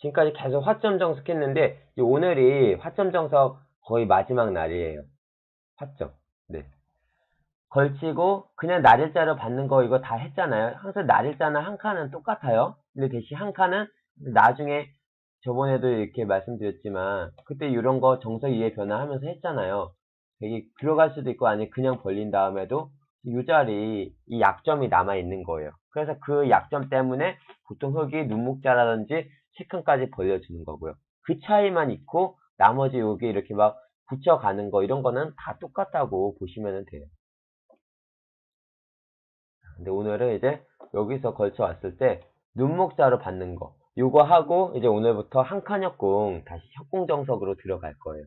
지금까지 계속 화점 정석했는데 오늘이 화점 정석 거의 마지막 날이에요. 화점. 네. 걸치고 그냥 날일자로 받는 거 이거 다 했잖아요. 항상 날일자나 한 칸은 똑같아요. 근데 대신 한 칸은 나중에 저번에도 이렇게 말씀드렸지만 그때 이런 거 정석 이해 변화하면서 했잖아요. 되게 들어갈 수도 있고 아니 그냥 벌린 다음에도 이 자리 이 약점이 남아 있는 거예요. 그래서 그 약점 때문에 보통 흙이 눈목자라든지 체크까지 벌려주는 거고요. 그 차이만 있고 나머지 여기 이렇게 막 붙여가는 거 이런 거는 다 똑같다고 보시면 돼요. 근데 오늘은 이제 여기서 걸쳐 왔을 때 눈목자로 받는 거 요거 하고 이제 오늘부터 한 칸 협공 다시 협공 정석으로 들어갈 거예요.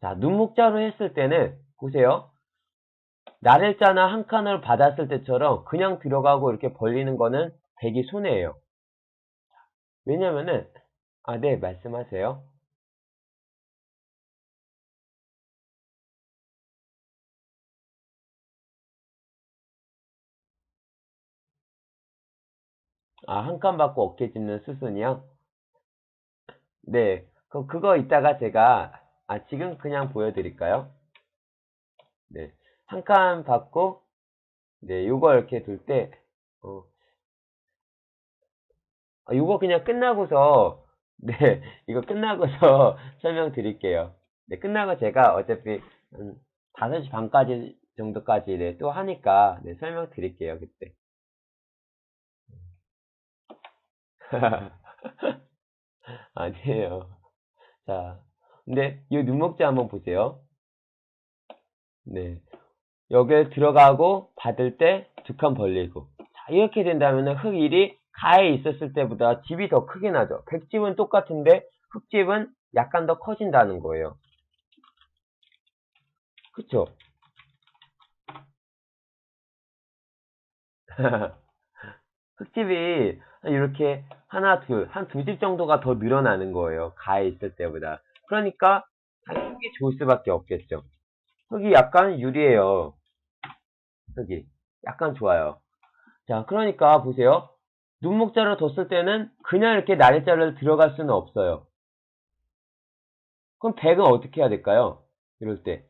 자, 눈목자로 했을 때는 보세요. 날일자나 한 칸을 받았을 때처럼 그냥 들어가고 이렇게 벌리는 거는 되게 손해예요. 왜냐면은 네, 말씀하세요. 한 칸 받고 어깨 짚는 수순이요? 네, 그거 이따가 제가 지금 그냥 보여드릴까요? 네, 한 칸 받고 네, 요거 이렇게 둘 때 요거 그냥 끝나고서 네, 이거 끝나고서 설명드릴게요. 네, 끝나고 제가 어차피 5시 반까지 정도까지 네, 또 하니까 네, 설명드릴게요, 그때. 아니에요. 자, 근데 이 눈목자 한번 보세요. 네, 여기에 들어가고 받을 때 두 칸 벌리고. 자, 이렇게 된다면 흙일이 가에 있었을 때보다 집이 더 크게 나죠. 백집은 똑같은데 흙집은 약간 더 커진다는 거예요. 그쵸? 흙집이 이렇게 하나, 둘, 한 두 집 정도가 더 늘어나는 거예요. 가에 있을 때보다. 그러니까 흙이 좋을 수밖에 없겠죠. 흙이 약간 유리해요. 흙이. 약간 좋아요. 자, 그러니까 보세요. 눈목자를 뒀을 때는 그냥 이렇게 날일자를 들어갈 수는 없어요. 그럼 백은 어떻게 해야 될까요? 이럴 때.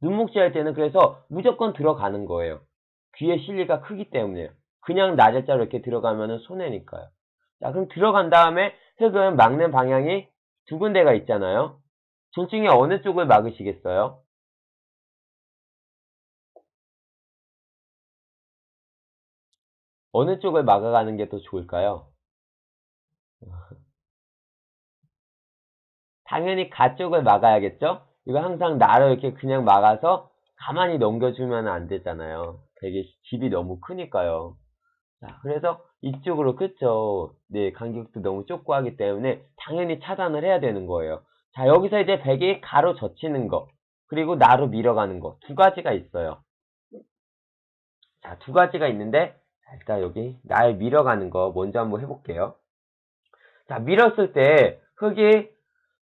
눈목자 할 때는 그래서 무조건 들어가는 거예요. 귀의 실리가 크기 때문에요. 그냥 날일자로 이렇게 들어가면 손해니까요. 자, 그럼 들어간 다음에 흙은 막는 방향이 두 군데가 있잖아요. 둘 중에 어느 쪽을 막으시겠어요? 어느 쪽을 막아가는 게 더 좋을까요? 당연히 가쪽을 막아야겠죠? 이거 항상 나를 이렇게 그냥 막아서 가만히 넘겨주면 안 되잖아요. 되게 집이 너무 크니까요. 자, 그래서 이쪽으로 그쵸? 네, 간격도 너무 좁고 하기 때문에 당연히 차단을 해야 되는 거예요. 자, 여기서 이제 백이 가로 젖히는 거, 그리고 나로 밀어가는 거 두 가지가 있어요. 자, 두 가지가 있는데 일단 여기 날 밀어가는 거 먼저 한번 해볼게요. 자, 밀었을 때 흙이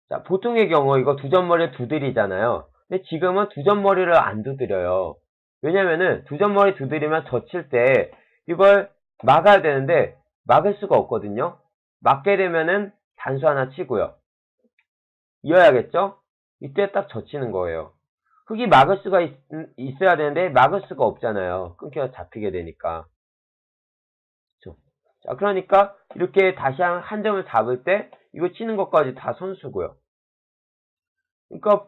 자, 보통의 경우 이거 두 점머리를 두드리잖아요. 근데 지금은 두 점머리를 안 두드려요. 왜냐면은 두 점머리 두드리면 젖힐 때 이걸 막아야 되는데 막을 수가 없거든요. 막게 되면은 단수 하나 치고요. 이어야겠죠? 이때 딱 젖히는 거예요. 흙이 막을 수가 있어야 되는데 막을 수가 없잖아요. 끊겨 잡히게 되니까. 그쵸? 자, 그러니까 이렇게 다시 한 점을 잡을 때 이거 치는 것까지 다 선수고요. 그러니까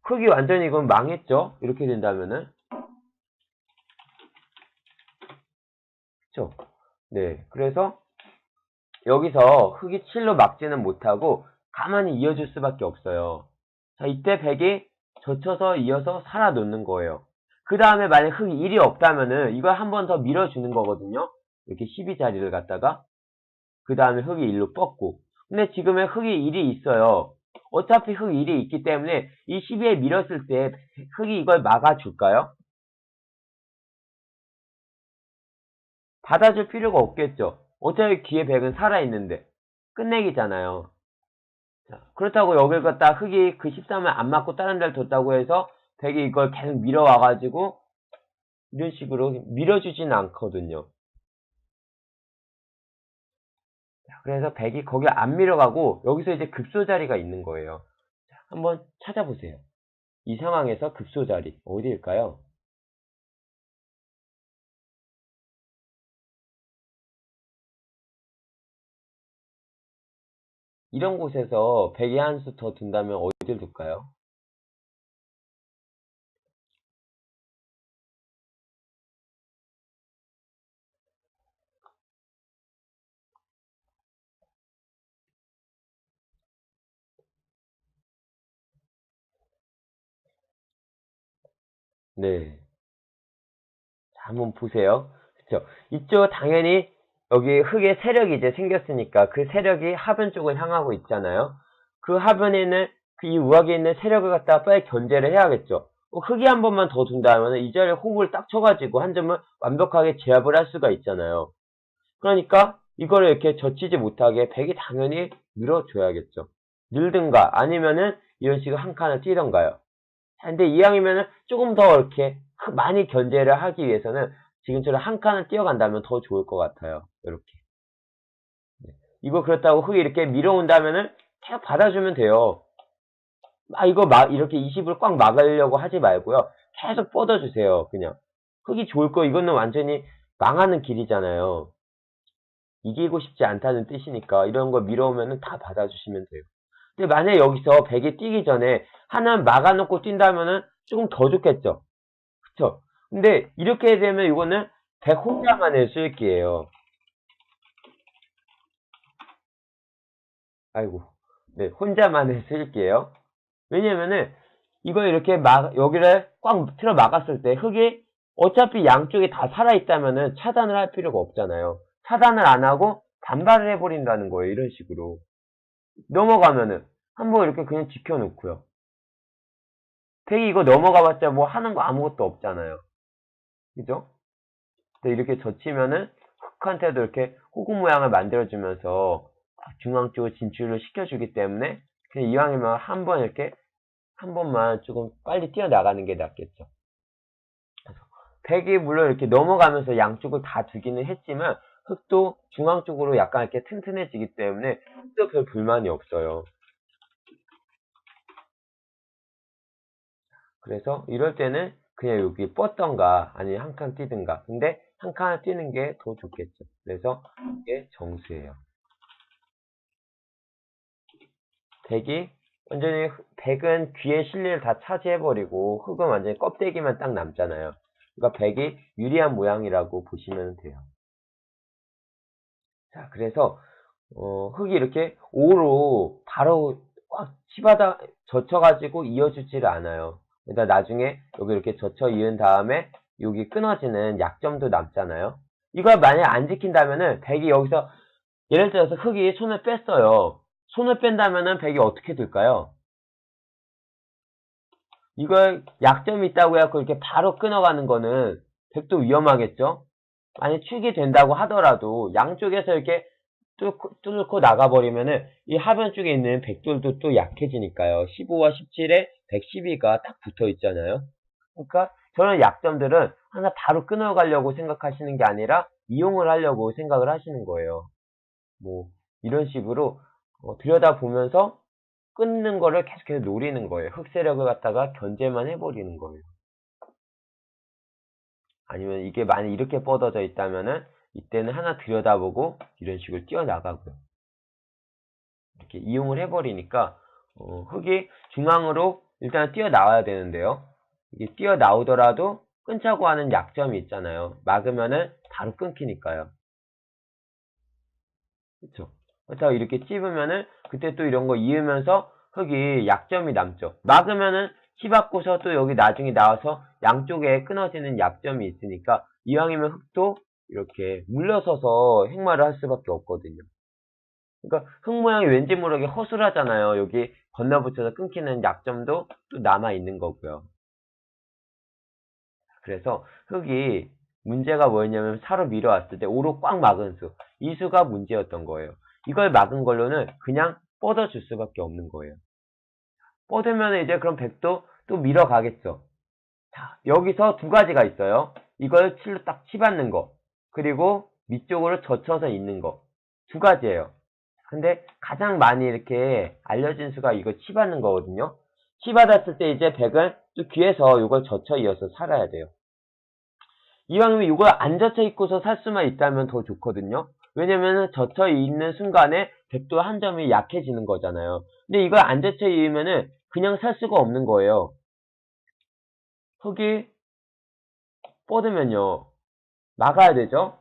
흙이 완전히 이건 망했죠. 이렇게 된다면은 그쵸? 네, 그래서 여기서 흙이 칠로 막지는 못하고 가만히 이어줄 수밖에 없어요. 자, 이때 백이 젖혀서 이어서 살아 놓는 거예요. 그 다음에 만약 흙이 1이 없다면은 이걸 한 번 더 밀어주는 거거든요. 이렇게 12 자리를 갖다가 그 다음에 흙이 1로 뻗고 근데 지금은 흙이 1이 있어요. 어차피 흙 1이 있기 때문에 이 12에 밀었을 때 흙이 이걸 막아줄까요? 받아줄 필요가 없겠죠. 어차피 귀에 백은 살아있는데 끝내기잖아요. 자, 그렇다고 여길 갖다 흙이 그 13을 안 맞고 다른 데를 뒀다고 해서 백이 이걸 계속 밀어와가지고 이런 식으로 밀어주진 않거든요. 그래서 백이 거기 안 밀어가고 여기서 이제 급소 자리가 있는 거예요. 자, 한번 찾아보세요. 이 상황에서 급소 자리 어디일까요? 이런 곳에서 백이 한 수 더 둔다면 어디를 둘까요? 네. 자, 한번 보세요. 그쵸? 이쪽 당연히 여기 흙에 세력이 이제 생겼으니까 그 세력이 하변 쪽을 향하고 있잖아요. 그 하변에 있는 그 이 우악에 있는 세력을 갖다가 빨리 견제를 해야겠죠. 흙이 한 번만 더 둔다면 이 자리에 호흡을 딱 쳐가지고 한 점을 완벽하게 제압을 할 수가 있잖아요. 그러니까 이거를 이렇게 젖히지 못하게 백이 당연히 밀어줘야겠죠. 밀든가 아니면은 이런 식으로 한 칸을 뛰던가요. 근데 이왕이면은 조금 더 이렇게 많이 견제를 하기 위해서는 지금처럼 한 칸을 뛰어간다면 더 좋을 것 같아요. 이렇게. 이거 그렇다고 흙이 이렇게 밀어온다면은 계속 받아주면 돼요. 이거 이렇게 20을 꽉 막으려고 하지 말고요. 계속 뻗어주세요. 그냥. 흙이 좋을 거 이거는 완전히 망하는 길이잖아요. 이기고 싶지 않다는 뜻이니까 이런 거 밀어오면은 다 받아주시면 돼요. 근데 만약에 여기서 백이 뛰기 전에 하나 막아놓고 뛴다면은 조금 더 좋겠죠. 그쵸? 근데 이렇게 되면 이거는 백 혼자만의 수익기예요. 아이고. 네, 혼자만의 수익기예요. 왜냐면은 이걸 이렇게 여기를 꽉 틀어 막았을 때 흙이 어차피 양쪽이 다 살아있다면은 차단을 할 필요가 없잖아요. 차단을 안 하고 반발을 해버린다는 거예요. 이런 식으로. 넘어가면은 한번 이렇게 그냥 지켜놓고요. 백이 이거 넘어가봤자 뭐 하는 거 아무것도 없잖아요. 그죠? 근데 이렇게 젖히면은 흙한테도 이렇게 호구 모양을 만들어주면서 중앙 쪽으로 진출을 시켜주기 때문에 그냥 이왕이면 한번 이렇게 한 번만 조금 빨리 뛰어나가는 게 낫겠죠. 백이 물론 이렇게 넘어가면서 양쪽을 다 주기는 했지만 흙도 중앙 쪽으로 약간 이렇게 튼튼해지기 때문에 흙도 별 불만이 없어요. 그래서 이럴 때는 그냥 여기 뻗던가 아니면 한 칸 뛰든가. 근데 한 칸을 뛰는 게 더 좋겠죠. 그래서 이게 정수예요. 백이 완전히 백은 귀의 실리를 다 차지해버리고 흙은 완전히 껍데기만 딱 남잖아요. 그러니까 백이 유리한 모양이라고 보시면 돼요. 자, 그래서 흙이 이렇게 오로 바로 꽉 치받아 젖혀가지고 이어주지를 않아요. 그러니까 나중에 여기 이렇게 젖혀 이은 다음에 여기 끊어지는 약점도 남잖아요. 이걸 만약에 안 지킨다면은 백이 여기서 예를 들어서 흙이 손을 뺐어요. 손을 뺀다면은 백이 어떻게 될까요? 이걸 약점이 있다고 해갖고 이렇게 바로 끊어가는 거는 백도 위험하겠죠? 만약 축이 된다고 하더라도 양쪽에서 이렇게 뚫고 나가버리면은 이 하변 쪽에 있는 백돌도 또 약해지니까요. 15와 17에 112가 딱 붙어 있잖아요. 그러니까 저런 약점들은 하나 바로 끊어가려고 생각하시는 게 아니라 이용을 하려고 생각을 하시는 거예요. 뭐 이런 식으로 들여다보면서 끊는 거를 계속해서 노리는 거예요. 흑세력을 갖다가 견제만 해버리는 거예요. 아니면 이게 만약 이렇게 뻗어져 있다면은 이때는 하나 들여다보고 이런 식으로 뛰어나가고요. 이렇게 이용을 해버리니까 흙이 중앙으로 일단 뛰어나와야 되는데요. 이게 뛰어나오더라도 끊자고 하는 약점이 있잖아요. 막으면은 바로 끊기니까요. 그쵸? 그렇다고 이렇게 찝으면은 그때 또 이런 거 이으면서 흙이 약점이 남죠. 막으면은 치받고서 또 여기 나중에 나와서 양쪽에 끊어지는 약점이 있으니까 이왕이면 흙도 이렇게 물러서서 행마를 할 수밖에 없거든요. 그러니까 흙 모양이 왠지 모르게 허술하잖아요. 여기 건너붙여서 끊기는 약점도 또 남아 있는 거고요. 그래서 흙이 문제가 뭐였냐면 사로 밀어왔을 때 오로 꽉 막은 수. 이 수가 문제였던 거예요. 이걸 막은 걸로는 그냥 뻗어줄 수밖에 없는 거예요. 뻗으면 이제 그럼 백도 또 밀어가겠죠. 자, 여기서 두 가지가 있어요. 이걸 칠로 딱 치받는 거. 그리고 밑쪽으로 젖혀서 있는 거. 두 가지예요. 근데 가장 많이 이렇게 알려진 수가 이거 치 받는 거거든요. 치 받았을 때 이제 100은 또 귀에서 이걸 젖혀 이어서 살아야 돼요. 이왕이면 이걸 안 젖혀 있고서 살 수만 있다면 더 좋거든요. 왜냐면은 젖혀 있는 순간에 100도 한 점이 약해지는 거잖아요. 근데 이걸 안 젖혀 있으면은 그냥 살 수가 없는 거예요. 흙이 뻗으면요. 막아야 되죠.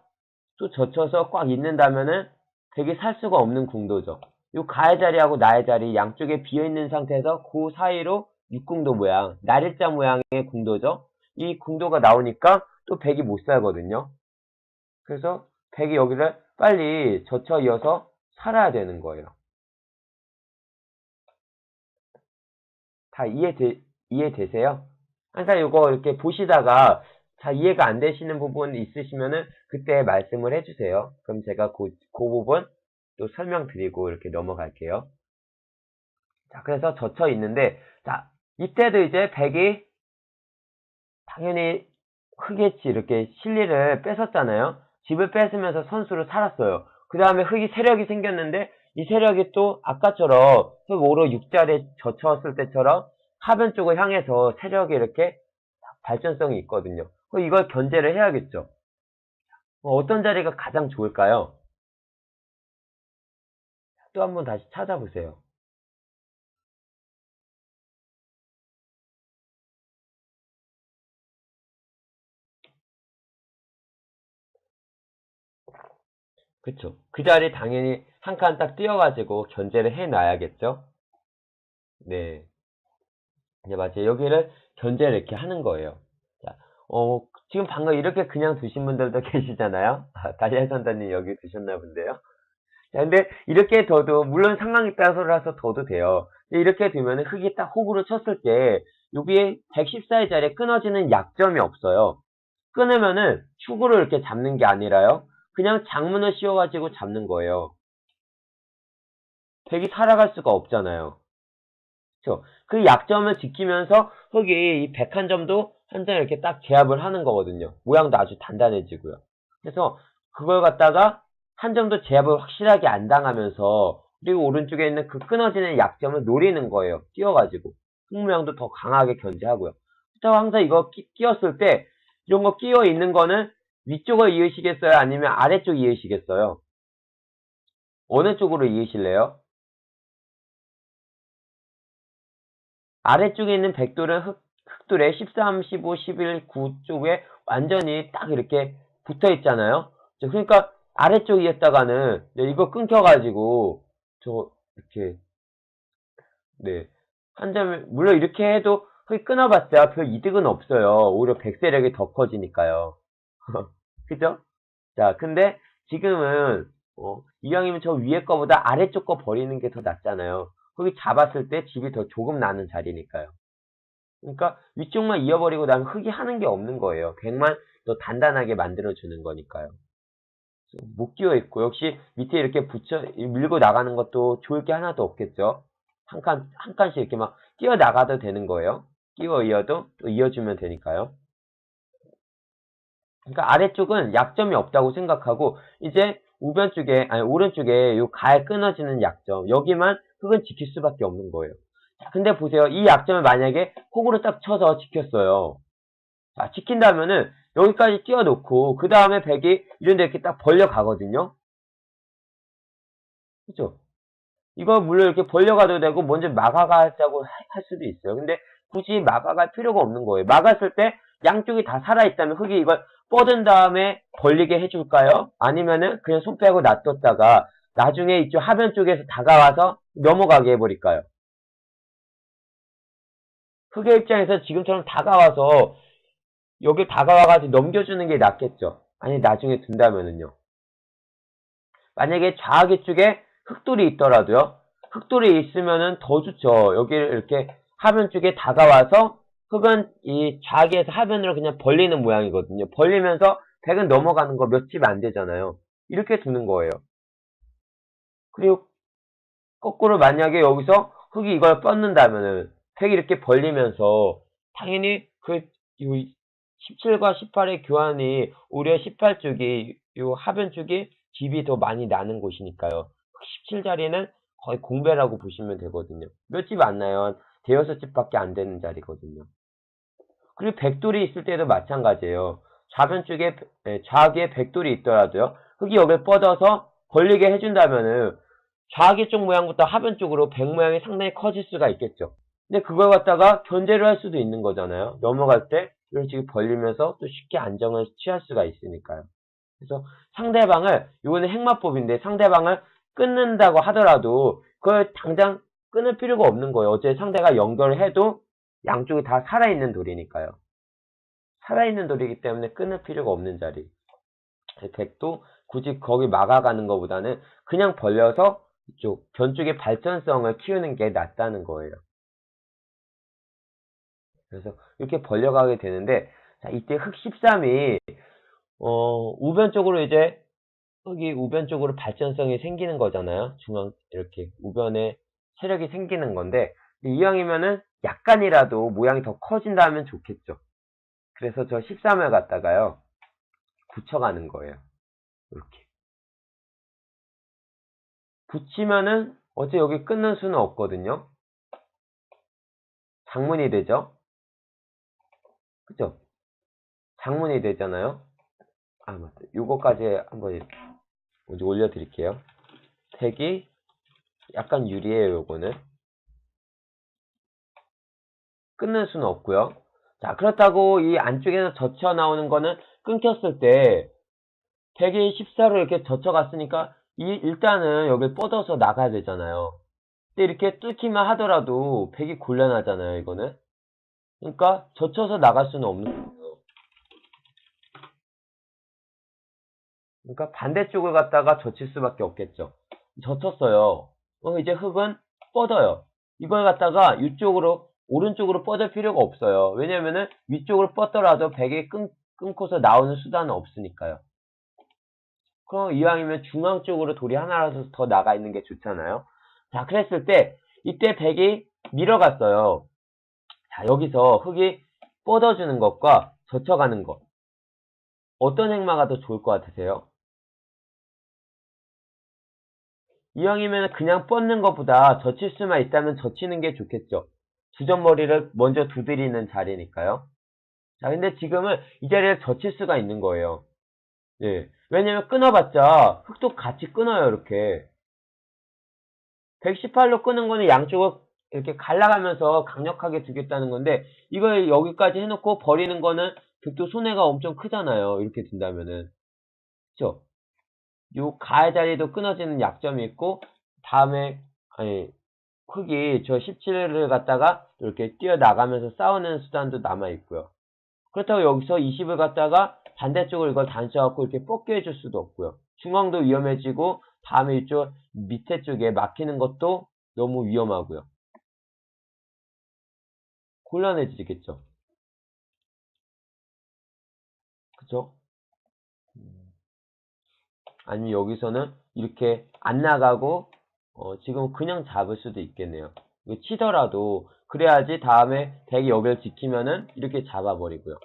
또 젖혀서 꽉 있는다면은 되게 살 수가 없는 궁도죠. 요 가의 자리하고 나의 자리 양쪽에 비어있는 상태에서 그 사이로 육궁도 모양, 날일자 모양의 궁도죠. 이 궁도가 나오니까 또 백이 못 살거든요. 그래서 백이 여기를 빨리 젖혀 이어서 살아야 되는 거예요. 다 이해되세요? 항상 이거 이렇게 보시다가 잘 이해가 안 되시는 부분 있으시면은 그때 말씀을 해주세요. 그럼 제가 그 부분 또 설명드리고 이렇게 넘어갈게요. 자, 그래서 젖혀 있는데, 자, 이때도 이제 백이 당연히 흑의 이렇게 실리를 뺏었잖아요. 집을 뺏으면서 선수로 살았어요. 그 다음에 흑이 세력이 생겼는데, 이 세력이 또 아까처럼 흑 5로 6자리에 젖혀왔을 때처럼 하변 쪽을 향해서 세력이 이렇게 발전성이 있거든요. 그럼 이걸 견제를 해야겠죠. 어떤 자리가 가장 좋을까요? 또 한번 다시 찾아보세요. 그쵸. 그 자리 당연히 한 칸 딱 띄어가지고 견제를 해놔야겠죠. 네. 네, 맞아요. 여기를 견제를 이렇게 하는 거예요. 자, 지금 방금 이렇게 그냥 두신 분들도 계시잖아요. 달리아 선단님 여기 두셨나 본데요. 자, 근데 이렇게 둬도, 물론 상황에 따라서 둬도 돼요. 근데 이렇게 두면 흙이 딱 호구로 쳤을 때, 여기에 114의 자리에 끊어지는 약점이 없어요. 끊으면은 축으로 이렇게 잡는 게 아니라요. 그냥 장문을 씌워가지고 잡는 거예요. 백이 살아갈 수가 없잖아요. 그렇죠? 그 약점을 지키면서 흙이 이 101점도 한 장 이렇게 딱 제압을 하는 거거든요. 모양도 아주 단단해지고요. 그래서 그걸 갖다가 한 점도 제압을 확실하게 안 당하면서 그리고 오른쪽에 있는 그 끊어지는 약점을 노리는 거예요. 끼워가지고. 흙 모양도 더 강하게 견제하고요. 그렇다고 항상 이거 끼웠을 때 이런 거 끼워 있는 거는 위쪽을 이으시겠어요? 아니면 아래쪽 이으시겠어요? 어느 쪽으로 이으실래요? 아래쪽에 있는 백돌은 흑돌에 13, 15, 11, 9 쪽에 완전히 딱 이렇게 붙어 있잖아요. 그러니까 아래쪽이었다가는 이거 끊겨가지고 저 이렇게 네 한 점을 물론 이렇게 해도 흑이 끊어봤자 별 이득은 없어요. 오히려 백세력이 더 커지니까요. 그죠? 자, 근데 지금은 이왕이면 저 위에 거보다 아래쪽 거 버리는 게 더 낫잖아요. 거기 잡았을 때 집이 더 조금 나는 자리니까요. 그러니까 위쪽만 이어버리고 나면 흙이 하는 게 없는 거예요. 백만 더 단단하게 만들어주는 거니까요. 못 끼워 있고 역시 밑에 이렇게 붙여 밀고 나가는 것도 좋을 게 하나도 없겠죠. 한 칸씩 이렇게 막 끼워 나가도 되는 거예요. 끼워 이어도 또 이어주면 되니까요. 그러니까 아래쪽은 약점이 없다고 생각하고 이제 우변 쪽에 아니 오른쪽에 요 가에 끊어지는 약점 여기만 흙은 지킬 수밖에 없는 거예요. 자, 근데 보세요. 이 약점을 만약에 콕으로 딱 쳐서 지켰어요. 자, 지킨다면은 여기까지 띄워놓고 그 다음에 백이 이런 데 이렇게 딱 벌려 가거든요. 그죠? 이거 물론 이렇게 벌려가도 되고 먼저 막아가자고 할 수도 있어요. 근데 굳이 막아갈 필요가 없는 거예요. 막았을 때 양쪽이 다 살아있다면 흙이 이걸 뻗은 다음에 벌리게 해줄까요? 아니면은 그냥 손 빼고 놔뒀다가 나중에 이쪽 하변 쪽에서 다가와서 넘어가게 해버릴까요? 흙의 입장에서 지금처럼 다가와서 여기 다가와가지고 넘겨주는 게 낫겠죠. 아니 나중에 둔다면은요. 만약에 좌하기 쪽에 흑돌이 있더라도요. 흑돌이 있으면은 더 좋죠. 여기를 이렇게 하변 쪽에 다가와서 흑은 이 좌하기에서 하변으로 그냥 벌리는 모양이거든요. 벌리면서 백은 넘어가는 거 몇 집 안 되잖아요. 이렇게 두는 거예요. 그리고 거꾸로 만약에 여기서 흑이 이걸 뻗는다면은 백이 이렇게 벌리면서 당연히 그 17과 18의 교환이 오히려 18쪽이 요 하변 쪽이 집이 더 많이 나는 곳이니까요. 17자리는 거의 공배라고 보시면 되거든요. 몇 집 안 나요. 대여섯 집밖에 안 되는 자리거든요. 그리고 백돌이 있을 때도 마찬가지예요. 좌변 쪽에 좌기에 백돌이 있더라도요. 흙이 여기를 뻗어서 벌리게 해준다면은 좌기 쪽 모양부터 하변 쪽으로 백 모양이 상당히 커질 수가 있겠죠. 근데 그걸 갖다가 견제를 할 수도 있는 거잖아요. 넘어갈 때 이런 식으로 벌리면서 또 쉽게 안정을 취할 수가 있으니까요. 그래서 상대방을, 이거는 행마법인데 상대방을 끊는다고 하더라도 그걸 당장 끊을 필요가 없는 거예요. 어제 상대가 연결을 해도 양쪽이 다 살아있는 돌이니까요. 살아있는 돌이기 때문에 끊을 필요가 없는 자리. 백도 굳이 거기 막아가는 것보다는 그냥 벌려서 이쪽 변 쪽의 발전성을 키우는 게 낫다는 거예요. 그래서 이렇게 벌려가게 되는데, 자, 이때 흙 13이 우변 쪽으로 이제 흙이 우변 쪽으로 발전성이 생기는 거잖아요. 중앙 이렇게 우변에 세력이 생기는 건데, 이왕이면은 약간이라도 모양이 더 커진다면 좋겠죠. 그래서 저 13을 갖다가요 붙여가는 거예요. 이렇게 붙이면은 어째 여기 끊는 수는 없거든요. 장문이 되죠. 그죠? 장문이 되잖아요. 아 맞다. 요거까지 한번 먼저 올려드릴게요. 색이 약간 유리해요. 요거는 끊는 수는 없고요. 자, 그렇다고 이 안쪽에서 젖혀 나오는 거는 끊겼을 때 100이 14로 이렇게 젖혀갔으니까 일단은 여길 뻗어서 나가야 되잖아요. 근데 이렇게 뚫기만 하더라도 100이 곤란하잖아요. 이거는. 그러니까 젖혀서 나갈 수는 없는 거예요. 그러니까 반대쪽을 갖다가 젖힐 수밖에 없겠죠. 젖혔어요. 이제 흙은 뻗어요. 이걸 갖다가 이쪽으로 오른쪽으로 뻗을 필요가 없어요. 왜냐면은 위쪽으로 뻗더라도 벽에 끊고서 나오는 수단은 없으니까요. 그럼 이왕이면 중앙 쪽으로 돌이 하나라도 더 나가 있는 게 좋잖아요. 자, 그랬을 때 이때 벽이 밀어갔어요. 자, 여기서 흙이 뻗어주는 것과 젖혀가는 것. 어떤 행마가 더 좋을 것 같으세요? 이왕이면 그냥 뻗는 것보다 젖힐 수만 있다면 젖히는 게 좋겠죠. 주전머리를 먼저 두드리는 자리니까요. 자, 근데 지금은 이 자리를 젖힐 수가 있는 거예요. 예. 왜냐면 끊어봤자 흙도 같이 끊어요, 이렇게. 118로 끄는 거는 양쪽을 이렇게 갈라가면서 강력하게 두겠다는 건데, 이걸 여기까지 해놓고 버리는 거는 벽도 손해가 엄청 크잖아요. 이렇게 둔다면은. 그쵸? 요 가해 자리도 끊어지는 약점이 있고, 다음에, 아니, 흙이 저 17을 갖다가 이렇게 뛰어나가면서 싸우는 수단도 남아있고요. 그렇다고 여기서 20을 갖다가 반대쪽으로 이걸 단수하고 이렇게 뽑게 해줄 수도 없고요. 중앙도 위험해지고 다음에 이쪽 밑에 쪽에 막히는 것도 너무 위험하고요. 곤란해지겠죠. 그쵸? 아니면 여기서는 이렇게 안 나가고 지금 그냥 잡을 수도 있겠네요. 이거 치더라도 그래야지 다음에 대기 여기를 지키면은 이렇게 잡아버리고요.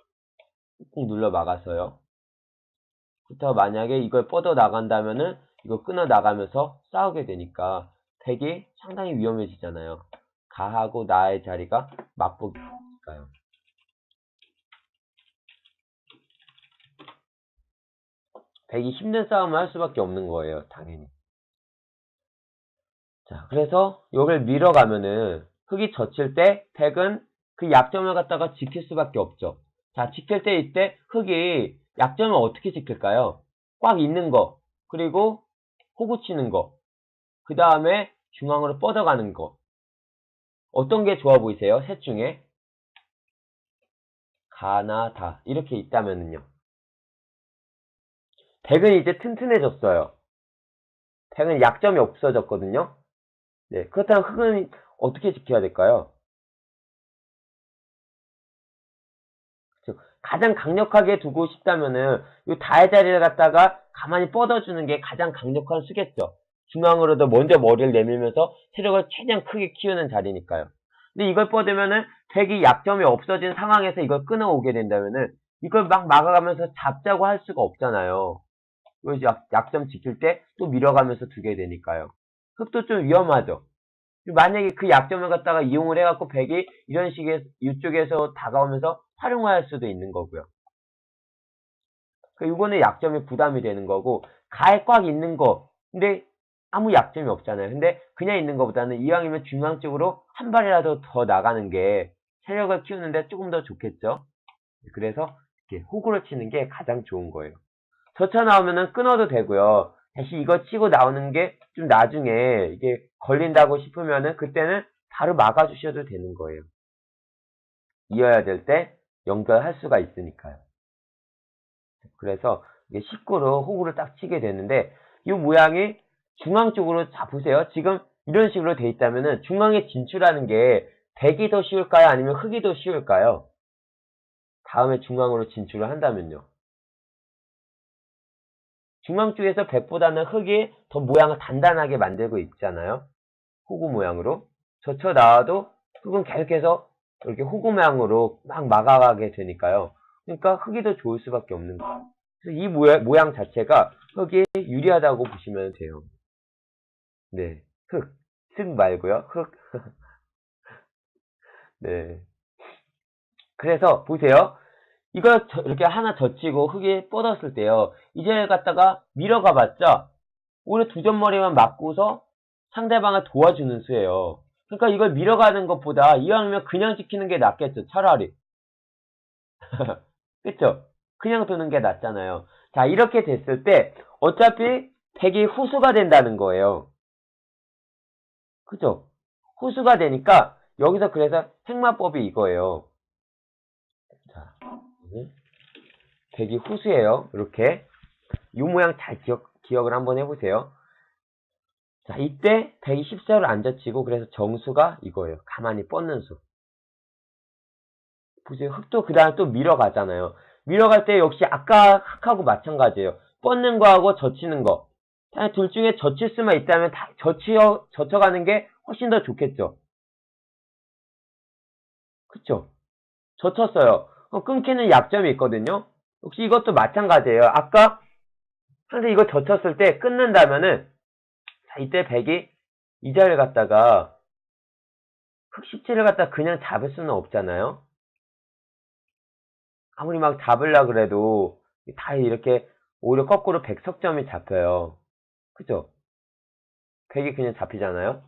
꾹 눌러 막아서요. 그렇다고 만약에 이걸 뻗어 나간다면은 이거 끊어 나가면서 싸우게 되니까 덱이 상당히 위험해지잖아요. 가하고 나의 자리가 맞붙으니까요. 덱이 힘든 싸움을 할 수밖에 없는 거예요. 당연히. 자, 그래서 여기를 밀어가면은 흙이 젖힐 때 덱은 그 약점을 갖다가 지킬 수밖에 없죠. 자, 지킬 때 이때 흙이 약점을 어떻게 지킬까요? 꽉 있는 거, 그리고 호구 치는 거, 그 다음에 중앙으로 뻗어가는 거. 어떤 게 좋아 보이세요? 셋 중에 가나 다 이렇게 있다면은요. 덱은 이제 튼튼해졌어요. 덱은 약점이 없어졌거든요. 네, 그렇다면 흙은 어떻게 지켜야 될까요? 그렇죠. 가장 강력하게 두고 싶다면은 이 다의 자리를 갖다가 가만히 뻗어주는 게 가장 강력한 수겠죠. 중앙으로도 먼저 머리를 내밀면서 체력을 최대한 크게 키우는 자리니까요. 근데 이걸 뻗으면은 덱이 약점이 없어진 상황에서 이걸 끊어오게 된다면은 이걸 막 막아가면서 잡자고 할 수가 없잖아요. 이거 약점 지킬 때 또 밀어가면서 두게 되니까요. 흙도 좀 위험하죠. 만약에 그 약점을 갖다가 이용을 해갖고 백이 이런 식의 이쪽에서 다가오면서 활용할 수도 있는 거고요. 이거는 약점이 부담이 되는 거고, 가에 꽉 있는 거, 근데 아무 약점이 없잖아요. 근데 그냥 있는 것보다는 이왕이면 중앙 쪽으로 한 발이라도 더 나가는 게 체력을 키우는데 조금 더 좋겠죠. 그래서 이렇게 호구를 치는 게 가장 좋은 거예요. 젖혀 나오면은 끊어도 되고요. 다시 이거 치고 나오는 게 좀 나중에 이게 걸린다고 싶으면은 그때는 바로 막아주셔도 되는 거예요. 이어야 될 때 연결할 수가 있으니까요. 그래서 이게 19로 호구를 딱 치게 되는데 이 모양이 중앙 쪽으로 자 보세요. 지금 이런 식으로 돼 있다면은 중앙에 진출하는 게 백이 더 쉬울까요? 아니면 흙이 더 쉬울까요? 다음에 중앙으로 진출을 한다면요. 중앙 쪽에서 백보다는 흙이 더 모양을 단단하게 만들고 있잖아요. 호구 모양으로. 젖혀 나와도 흙은 계속해서 이렇게 호구 모양으로 막 막아가게 되니까요. 그러니까 흙이 더 좋을 수밖에 없는 거예요. 그래서 이 모양 자체가 흙이 유리하다고 보시면 돼요. 네. 흙 말고요. 흙. 네. 그래서 보세요. 이거 이렇게 하나 젖히고 흙이 뻗었을 때요. 이제 갖다가 밀어가 봤죠? 오히려 두 점머리만 맞고서 상대방을 도와주는 수예요. 그러니까 이걸 밀어가는 것보다 이왕이면 그냥 지키는 게 낫겠죠. 차라리. 그쵸? 그냥 두는 게 낫잖아요. 자, 이렇게 됐을 때 어차피 백이 후수가 된다는 거예요. 그죠? 후수가 되니까 여기서 그래서 행마법이 이거예요. 자, 백이 후수예요. 이렇게. 이 모양 잘 기억을 한번 해보세요. 자, 이때 백이 14를 안 젖히고 그래서 정수가 이거예요. 가만히 뻗는 수. 보세요. 흙도 그 다음에 또 밀어가잖아요. 밀어갈 때 역시 아까 흙하고 마찬가지예요. 뻗는 거하고 젖히는 거. 둘 중에 젖힐 수만 있다면 다 젖혀가는 게 훨씬 더 좋겠죠. 그쵸? 젖혔어요. 끊기는 약점이 있거든요. 역시 이것도 마찬가지예요. 아까 상대 이거 젖혔을 때 끊는다면은 자, 이때 백이 이 자리를 갖다가 흙 17을 갖다가 그냥 잡을 수는 없잖아요. 아무리 막 잡으려 그래도 다 이렇게 오히려 거꾸로 백석점이 잡혀요. 그죠? 백이 그냥 잡히잖아요.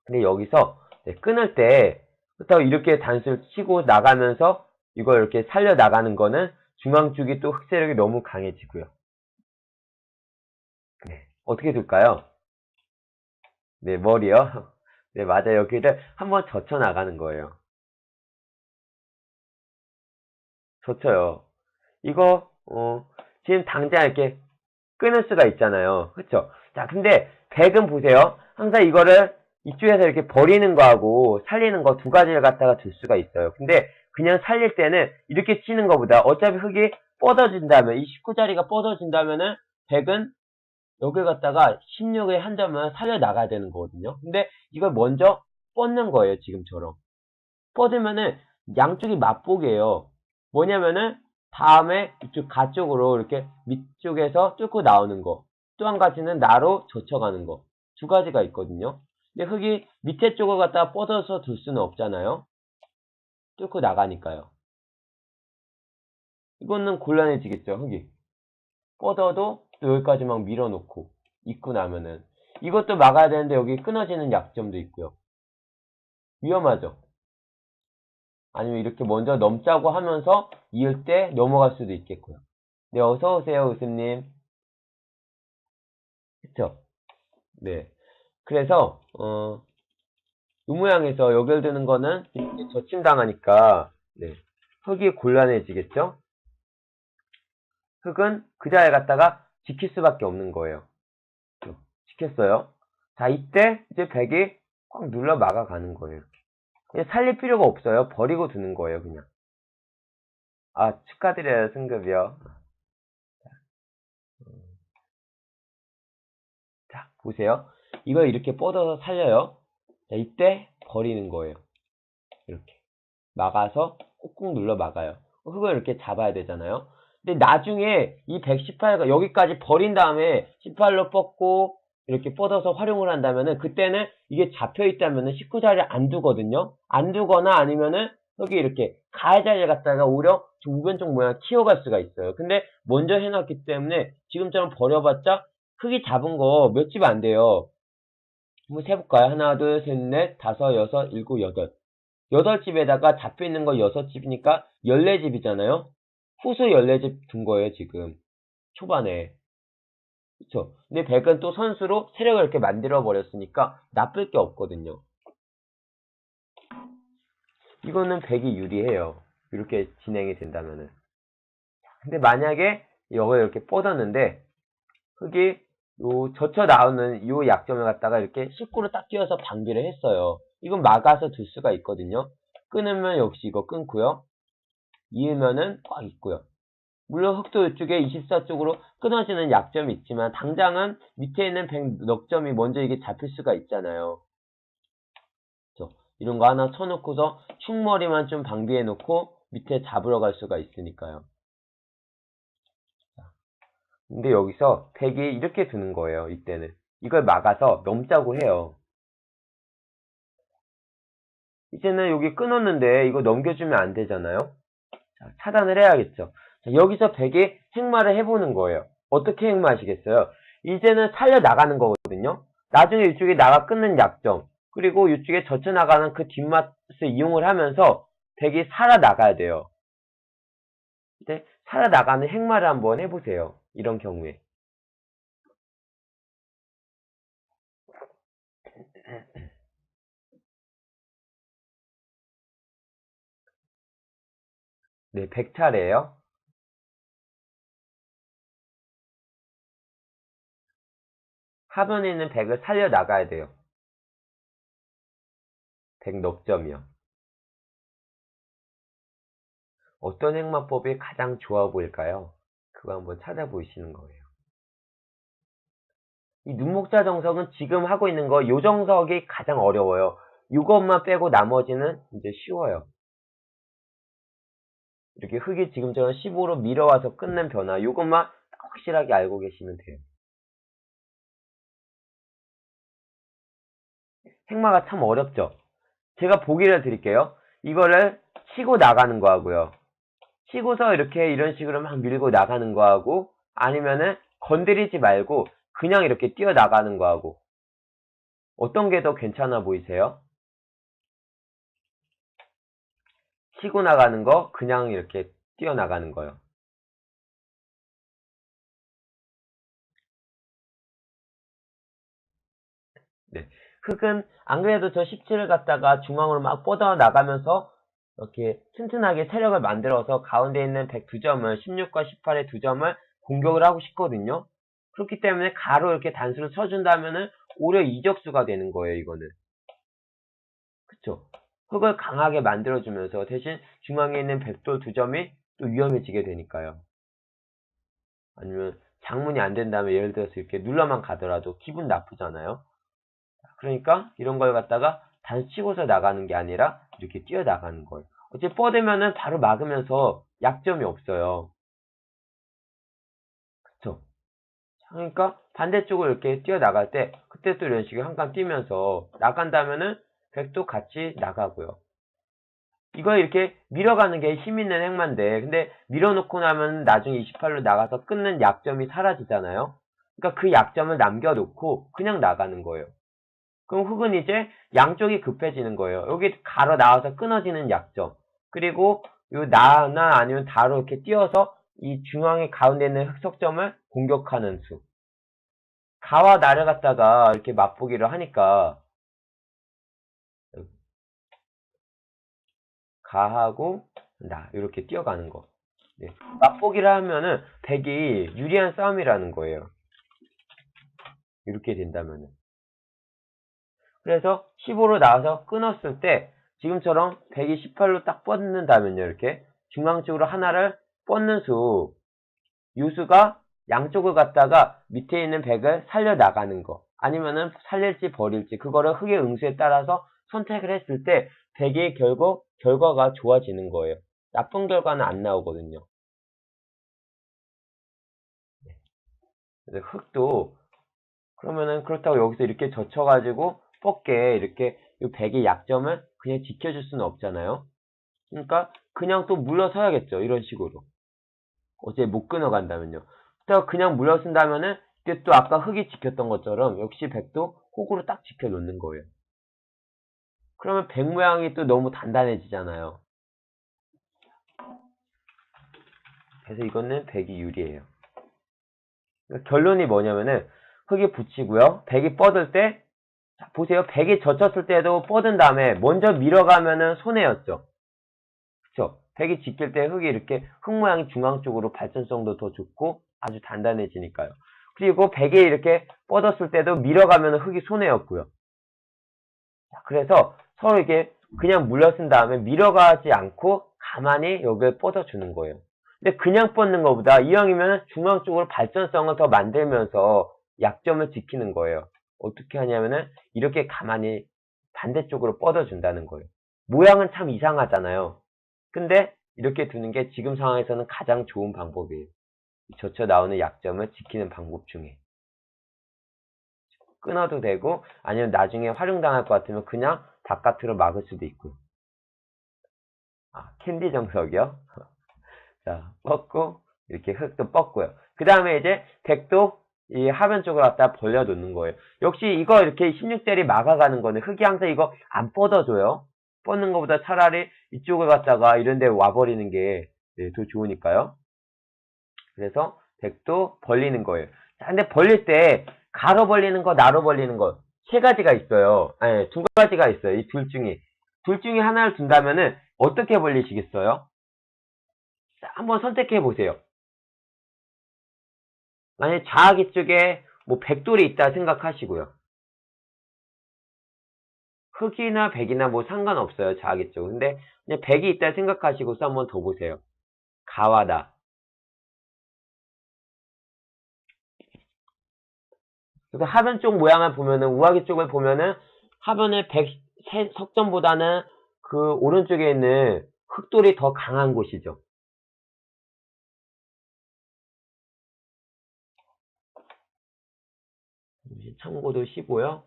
근데 여기서 끊을 때부터 이렇게 단수를 치고 나가면서 이걸 이렇게 살려 나가는 거는 중앙 쪽이 또 흑세력이 너무 강해지고요. 네. 어떻게 둘까요? 네, 머리요. 네, 맞아요. 여기를 한번 젖혀 나가는 거예요. 젖혀요. 이거 지금 당장 이렇게 끊을 수가 있잖아요. 그쵸? 자, 근데 백은 보세요. 항상 이거를 이쪽에서 이렇게 버리는 거하고 살리는 거 두 가지를 갖다가 둘 수가 있어요. 근데 그냥 살릴 때는 이렇게 치는 것보다 어차피 흙이 뻗어진다면, 이 19자리가 뻗어진다면은 백은 여기 갖다가 16의 한 점을 살려 나가야 되는 거거든요. 근데 이걸 먼저 뻗는 거예요. 지금처럼. 뻗으면은 양쪽이 맛보게요. 뭐냐면은 다음에 이쪽 가쪽으로 이렇게 밑쪽에서 뚫고 나오는 거. 또 한 가지는 나로 젖혀가는 거. 두 가지가 있거든요. 근데 흙이 밑에 쪽을 갖다가 뻗어서 둘 수는 없잖아요. 뚫고 나가니까요. 이거는 곤란해지겠죠, 흙이. 뻗어도 또 여기까지 막 밀어놓고 입고 나면은 이것도 막아야 되는데 여기 끊어지는 약점도 있고요. 위험하죠. 아니면 이렇게 먼저 넘자고 하면서 이을 때 넘어갈 수도 있겠고요. 네, 어서오세요, 웃음님. 그쵸? 네. 그래서, 이 모양에서 연결되는 거는 이렇게 젖힘당하니까, 네. 흙이 곤란해지겠죠? 흙은 그 자리에 갖다가 지킬 수밖에 없는 거예요. 지켰어요. 자, 이때 이제 백이 꽉 눌러 막아가는 거예요. 그냥 살릴 필요가 없어요. 버리고 두는 거예요, 그냥. 아, 축하드려요, 승급이요. 자, 보세요. 이걸 이렇게 뻗어서 살려요. 자, 이때 버리는 거예요. 이렇게. 막아서 꾹꾹 눌러 막아요. 흙을 이렇게 잡아야 되잖아요. 근데 나중에 이 118가 여기까지 버린 다음에 18로 뻗고 이렇게 뻗어서 활용을 한다면은 그때는 이게 잡혀 있다면은 19자리를 안 두거든요. 안 두거나 아니면은 여기 이렇게 가해자리를 갖다가 오히려 우변 쪽 모양 키워갈 수가 있어요. 근데 먼저 해놨기 때문에 지금처럼 버려봤자 크기 잡은 거 몇 집 안 돼요. 한번 세볼까요? 하나, 둘, 셋, 넷, 다섯, 여섯, 일곱, 여덟. 8집에다가 잡혀있는 거 6집이니까 14집이잖아요? 후수 14집 둔 거예요, 지금. 초반에. 그쵸? 근데 백은 또 선수로 세력을 이렇게 만들어버렸으니까 나쁠 게 없거든요. 이거는 백이 유리해요. 이렇게 진행이 된다면은. 근데 만약에 이걸 이렇게 뻗었는데, 흙이 젖혀 나오는 요 약점을 갖다가 이렇게 19로 딱 끼워서 방비를 했어요. 이건 막아서 둘 수가 있거든요. 끊으면 역시 이거 끊고요. 이으면은 꽉 있고요. 물론 흑도 이쪽에 24쪽으로 끊어지는 약점이 있지만 당장은 밑에 있는 100 넉점이 먼저 이게 잡힐 수가 있잖아요. 그렇죠? 이런 거 하나 쳐놓고서 충머리만 좀 방비해 놓고 밑에 잡으러 갈 수가 있으니까요. 근데 여기서 100이 이렇게 드는 거예요. 이때는. 이걸 막아서 넘자고 해요. 이제는 여기 끊었는데 이거 넘겨주면 안 되잖아요. 자, 차단을 해야겠죠. 자, 여기서 100이 행마를 해보는 거예요. 어떻게 행마하시겠어요? 이제는 살려나가는 거거든요. 나중에 이쪽에 나가 끊는 약점, 그리고 이쪽에 젖혀나가는 그 뒷맛을 이용을 하면서 100이 살아나가야 돼요. 근데 살아나가는 행마를 한번 해보세요. 이런 경우에. 네, 100차례예요. 하변에 있는 100을 살려나가야 돼요. 100 넉점이요. 어떤 행마법이 가장 좋아 보일까요? 그거 한번 찾아보시는 거예요. 이 눈목자 정석은 지금 하고 있는 거, 요 정석이 가장 어려워요. 이것만 빼고 나머지는 이제 쉬워요. 이렇게 흙이 지금처럼 15로 밀어와서 끊는 변화, 요것만 확실하게 알고 계시면 돼요. 행마가 참 어렵죠? 제가 보기를 드릴게요. 이거를 치고 나가는 거 하고요. 치고서 이렇게 이런 식으로 막 밀고 나가는 거 하고, 아니면은 건드리지 말고 그냥 이렇게 뛰어 나가는 거 하고, 어떤 게 더 괜찮아 보이세요? 치고 나가는 거, 그냥 이렇게 뛰어 나가는 거요. 네. 흙은 안 그래도 저 17을 갖다가 중앙으로 막 뻗어 나가면서 이렇게 튼튼하게 세력을 만들어서 가운데 있는 102점을 16과 18의 두 점을 공격을 하고 싶거든요. 그렇기 때문에 가로 이렇게 단수를 쳐준다면은 오히려 이적수가 되는 거예요, 이거는. 그쵸? 흙을 강하게 만들어주면서 대신 중앙에 있는 백돌 두 점이 또 위험해지게 되니까요. 아니면 장문이 안 된다면 예를 들어서 이렇게 눌러만 가더라도 기분 나쁘잖아요. 그러니까 이런 걸 갖다가 단수 치고서 나가는 게 아니라 이렇게 뛰어 나가는 거예요. 어째 뻗으면은 바로 막으면서 약점이 없어요. 그쵸? 그러니까 반대쪽으로 이렇게 뛰어 나갈 때 그때 또 이런 식으로 한 칸 뛰면서 나간다면은 백도 같이 나가고요. 이걸 이렇게 밀어가는 게 힘 있는 행마인데 근데 밀어놓고 나면 나중에 28로 나가서 끊는 약점이 사라지잖아요. 그러니까 그 약점을 남겨놓고 그냥 나가는 거예요. 그럼 흙은 이제 양쪽이 급해지는 거예요. 여기 가로 나와서 끊어지는 약점. 그리고 요 나나 아니면 다로 이렇게 띄어서 이 중앙의 가운데 있는 흑석점을 공격하는 수. 가와 나를 갖다가 이렇게 맛보기를 하니까 가하고 나 이렇게 뛰어가는 거. 네. 맛보기를 하면은 백이 유리한 싸움이라는 거예요. 이렇게 된다면은. 그래서 15로 나와서 끊었을 때 지금처럼 128로 딱 뻗는다면요. 이렇게 중앙 쪽으로 하나를 뻗는 수, 요수가 양쪽을 갖다가 밑에 있는 100을 살려나가는 거 아니면은 살릴지 버릴지 그거를 흙의 응수에 따라서 선택을 했을 때 100의 결국 결과가 좋아지는 거예요. 나쁜 결과는 안 나오거든요. 그래서 흙도 그러면은 그렇다고 여기서 이렇게 젖혀가지고 뻗게 이렇게 이 100의 약점을 그냥 지켜줄 수는 없잖아요. 그러니까 그냥 또 물러서야겠죠. 이런 식으로. 어제 못 끊어간다면요. 그냥 물러선다면은 이때 또 아까 흙이 지켰던 것처럼 역시 100도 호구로 딱 지켜놓는 거예요. 그러면 100 모양이 또 너무 단단해지잖아요. 그래서 이거는 100이 유리해요. 그러니까 결론이 뭐냐면은 흙이 붙이고요. 100이 뻗을 때 자, 보세요. 100이 젖혔을 때도 뻗은 다음에 먼저 밀어가면은 손해였죠. 그쵸? 100이 지킬 때 흙이 이렇게 흙 모양이 중앙 쪽으로 발전성도 더 좋고 아주 단단해지니까요. 그리고 100이 이렇게 뻗었을 때도 밀어가면 흙이 손해였고요. 자, 그래서 서로 이렇게 그냥 물러쓴 다음에 밀어가지 않고 가만히 여기를 뻗어주는 거예요. 근데 그냥 뻗는 것보다 이왕이면 중앙 쪽으로 발전성을 더 만들면서 약점을 지키는 거예요. 어떻게 하냐면은 이렇게 가만히 반대쪽으로 뻗어준다는 거예요. 모양은 참 이상하잖아요. 근데 이렇게 두는 게 지금 상황에서는 가장 좋은 방법이에요. 젖혀 나오는 약점을 지키는 방법 중에. 끊어도 되고 아니면 나중에 활용당할 것 같으면 그냥 바깥으로 막을 수도 있고요. 캔디 정석이요. 자, 뻗고 이렇게 흙도 뻗고요. 그 다음에 이제 100도 이 하변 쪽으로 갖다 벌려 놓는 거예요. 역시 이거 이렇게 16짜리 막아가는 거는 흙이 항상 이거 안 뻗어줘요. 뻗는 것보다 차라리 이쪽을 갖다가 이런 데 와버리는 게 더 좋으니까요. 그래서 100도 벌리는 거예요. 자, 근데 벌릴 때 가로 벌리는 거, 나로 벌리는 거 세 가지가 있어요. 아니, 두 가지가 있어요. 이 둘 중에 하나를 둔다면은 어떻게 벌리시겠어요? 자, 한번 선택해 보세요. 만약에 자아기 쪽에 뭐 100돌이 있다 생각하시고요. 흙이나 100이나 뭐 상관없어요. 자아기 쪽. 근데 그냥 100이 있다 생각하시고서 한번 더 보세요. 가와다. 그래서 하변 쪽 모양을 보면은 우아기 쪽을 보면은 하변의 100 석점보다는 그 오른쪽에 있는 흙돌이 더 강한 곳이죠. 참고도 15요.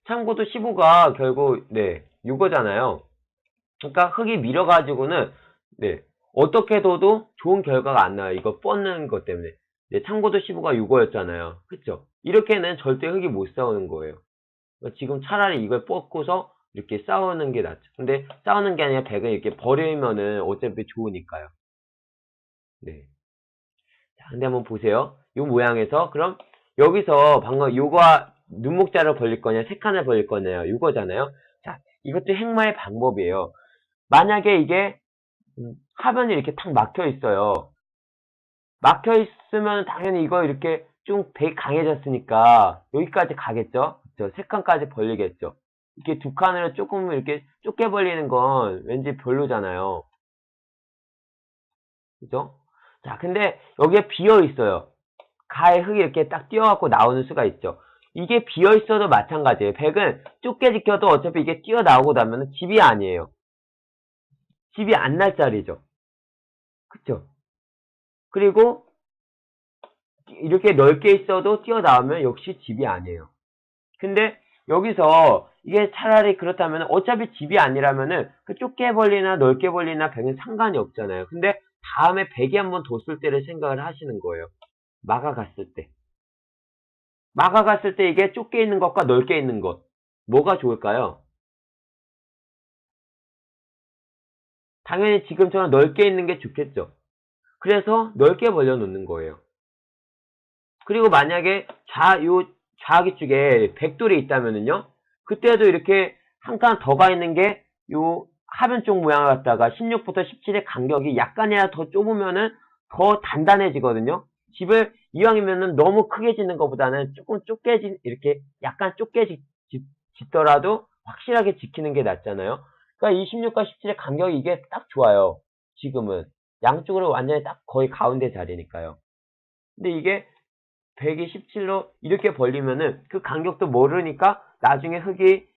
참고도 15가 결국 네, 6거잖아요. 그러니까 흙이 밀어가지고는 네, 어떻게 둬도 좋은 결과가 안 나요. 이거 뻗는 것 때문에. 네, 참고도 15가 6거였잖아요. 그쵸? 이렇게는 절대 흙이 못 싸우는 거예요. 그러니까 지금 차라리 이걸 뻗고서 이렇게 싸우는 게 낫죠. 근데 싸우는 게 아니라 100을 이렇게 버리면은 어차피 좋으니까요. 네. 자, 근데 한번 보세요. 이 모양에서 그럼 여기서 방금 요거 눈목자를 벌릴 거냐, 세 칸을 벌릴 거냐, 이거잖아요. 자, 이것도 행마의 방법이에요. 만약에 이게 하변이 이렇게 탁 막혀 있어요. 막혀 있으면 당연히 이거 이렇게 좀 되게 강해졌으니까 여기까지 가겠죠? 그쵸? 세 칸까지 벌리겠죠? 이렇게 두 칸을 조금 이렇게 좁게 벌리는 건 왠지 별로잖아요. 그죠? 자, 근데 여기에 비어 있어요. 가에 흙이 이렇게 딱 띄어갖고 나오는 수가 있죠. 이게 비어 있어도 마찬가지예요. 100은 좁게 지켜도 어차피 이게 띄어나오고 나면 집이 아니에요. 집이 안 날 자리죠. 그쵸? 그리고 이렇게 넓게 있어도 띄어나오면 역시 집이 아니에요. 근데 여기서 이게 차라리 그렇다면 어차피 집이 아니라면은 그 좁게 벌리나 넓게 벌리나 100은 상관이 없잖아요. 근데 다음에 100이 한번 뒀을 때를 생각을 하시는 거예요. 막아갔을 때. 막아갔을 때 이게 좁게 있는 것과 넓게 있는 것. 뭐가 좋을까요? 당연히 지금처럼 넓게 있는 게 좋겠죠. 그래서 넓게 벌려놓는 거예요. 그리고 만약에 좌기 쪽에 백돌이 있다면은요. 그때도 이렇게 한 칸 더 가 있는 게 요 하변 쪽 모양을 갖다가 16부터 17의 간격이 약간이라도 더 좁으면은 더 단단해지거든요. 집을 이왕이면은 너무 크게 짓는 것보다는 조금 좁게 이렇게 약간 좁게 짓더라도 확실하게 지키는 게 낫잖아요. 그러니까 이 16과 17의 간격이 이게 딱 좋아요. 지금은 양쪽으로 완전히 딱 거의 가운데 자리니까요. 근데 이게 127로 이렇게 벌리면은 그 간격도 모르니까 나중에 흙이